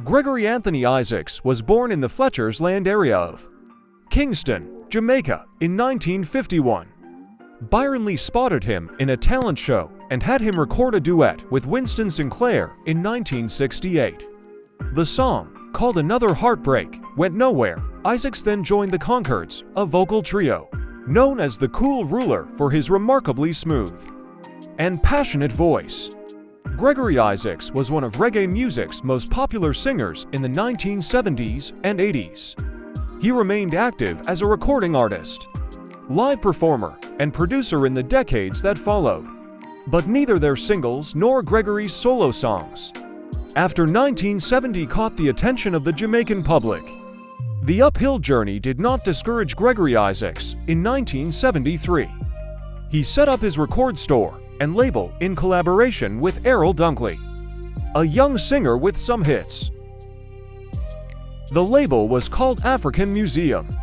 Gregory Anthony Isaacs was born in the Fletcher's Land area of Kingston, Jamaica, in 1951. Byron Lee spotted him in a talent show and had him record a duet with Winston Sinclair in 1968. The song, called Another Heartbreak, went nowhere. Isaacs then joined the Concords, a vocal trio, known as the Cool Ruler for his remarkably smooth and passionate voice. Gregory Isaacs was one of reggae music's most popular singers in the 1970s and 80s. He remained active as a recording artist, live performer, and producer in the decades that followed, but neither their singles nor Gregory's solo songs after 1970 caught the attention of the Jamaican public. The uphill journey did not discourage Gregory Isaacs. In 1973, he set up his record store and label in collaboration with Errol Dunkley, a young singer with some hits. The label was called African Museum,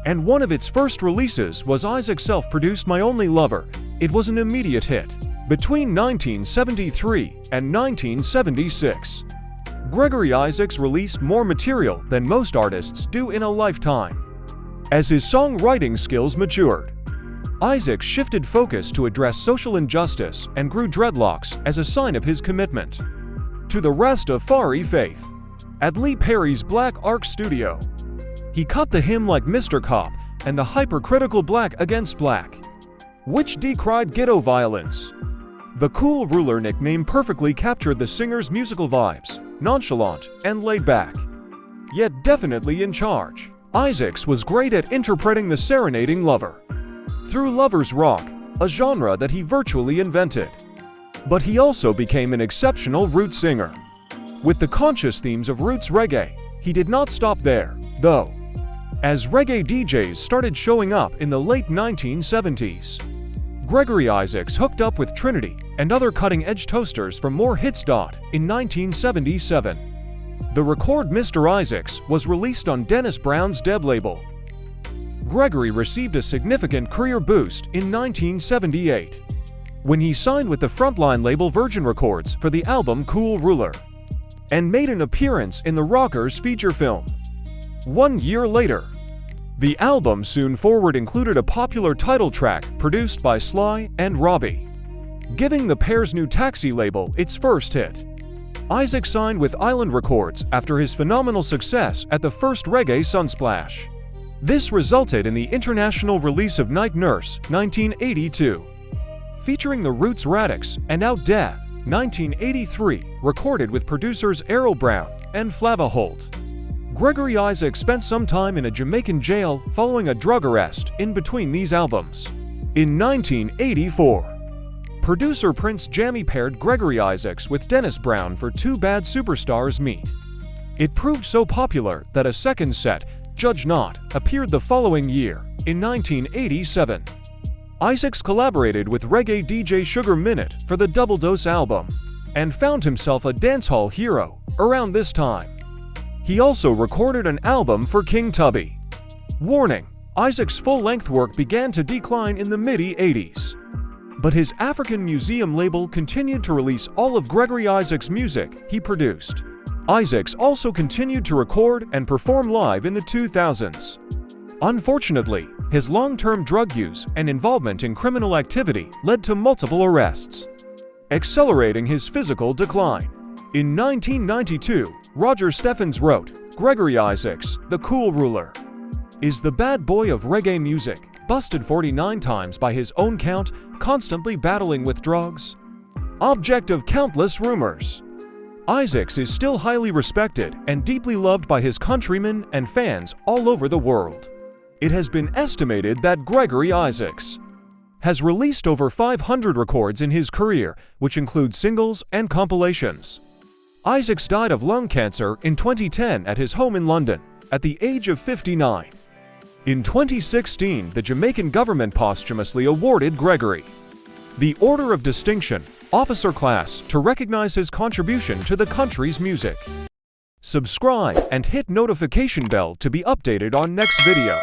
and one of its first releases was Isaacs' self-produced My Only Lover. It was an immediate hit. Between 1973 and 1976, Gregory Isaacs released more material than most artists do in a lifetime. As his songwriting skills matured, Isaacs shifted focus to address social injustice and grew dreadlocks as a sign of his commitment to the Rastafari faith. At Lee Perry's Black Ark studio, he cut the hymn Like Mr. Cop and the hypercritical Black Against Black, which decried ghetto violence. The Cool Ruler nickname perfectly captured the singer's musical vibes, nonchalant and laid back, yet definitely in charge. Isaacs was great at interpreting the serenading lover through lover's rock, a genre that he virtually invented. But he also became an exceptional roots singer. With the conscious themes of roots reggae, he did not stop there, though. As reggae DJs started showing up in the late 1970s, Gregory Isaacs hooked up with Trinity and other cutting-edge toasters for more hits. In 1977, the record Mr. Isaacs was released on Dennis Brown's Deb label. Gregory received a significant career boost in 1978, when he signed with the frontline label Virgin Records for the album Cool Ruler, and made an appearance in the Rockers feature film. 1 year later, the album Soon Forward included a popular title track produced by Sly and Robbie, giving the pair's new Taxi label its first hit. Isaac signed with Island Records after his phenomenal success at the first Reggae Sunsplash. This resulted in the international release of Night Nurse, 1982, featuring the Roots Radix, and Out Dad, 1983, recorded with producers Errol Brown and Flava Holt. Gregory Isaacs spent some time in a Jamaican jail following a drug arrest in between these albums. In 1984, producer Prince Jammy paired Gregory Isaacs with Dennis Brown for Two Bad Superstars Meet. It proved so popular that a second set, Judge Not, appeared the following year. In 1987, Isaacs collaborated with reggae DJ Sugar Minute for the Double Dose album, and found himself a dancehall hero around this time. He also recorded an album for King Tubby. Warning: Isaacs' full-length work began to decline in the mid-80s. But his African Museum label continued to release all of Gregory Isaacs' music he produced. Isaacs also continued to record and perform live in the 2000s. Unfortunately, his long-term drug use and involvement in criminal activity led to multiple arrests, accelerating his physical decline. In 1992, Roger Steffens wrote, "Gregory Isaacs, the Cool Ruler, is the bad boy of reggae music, busted 49 times by his own count, constantly battling with drugs, object of countless rumors." Isaacs is still highly respected and deeply loved by his countrymen and fans all over the world. It has been estimated that Gregory Isaacs has released over 500 records in his career, which include singles and compilations. Isaacs died of lung cancer in 2010 at his home in London, at the age of 59. In 2016, the Jamaican government posthumously awarded Gregory the Order of Distinction, Officer Class, to recognize his contribution to the country's music. Subscribe and hit notification bell to be updated on next video.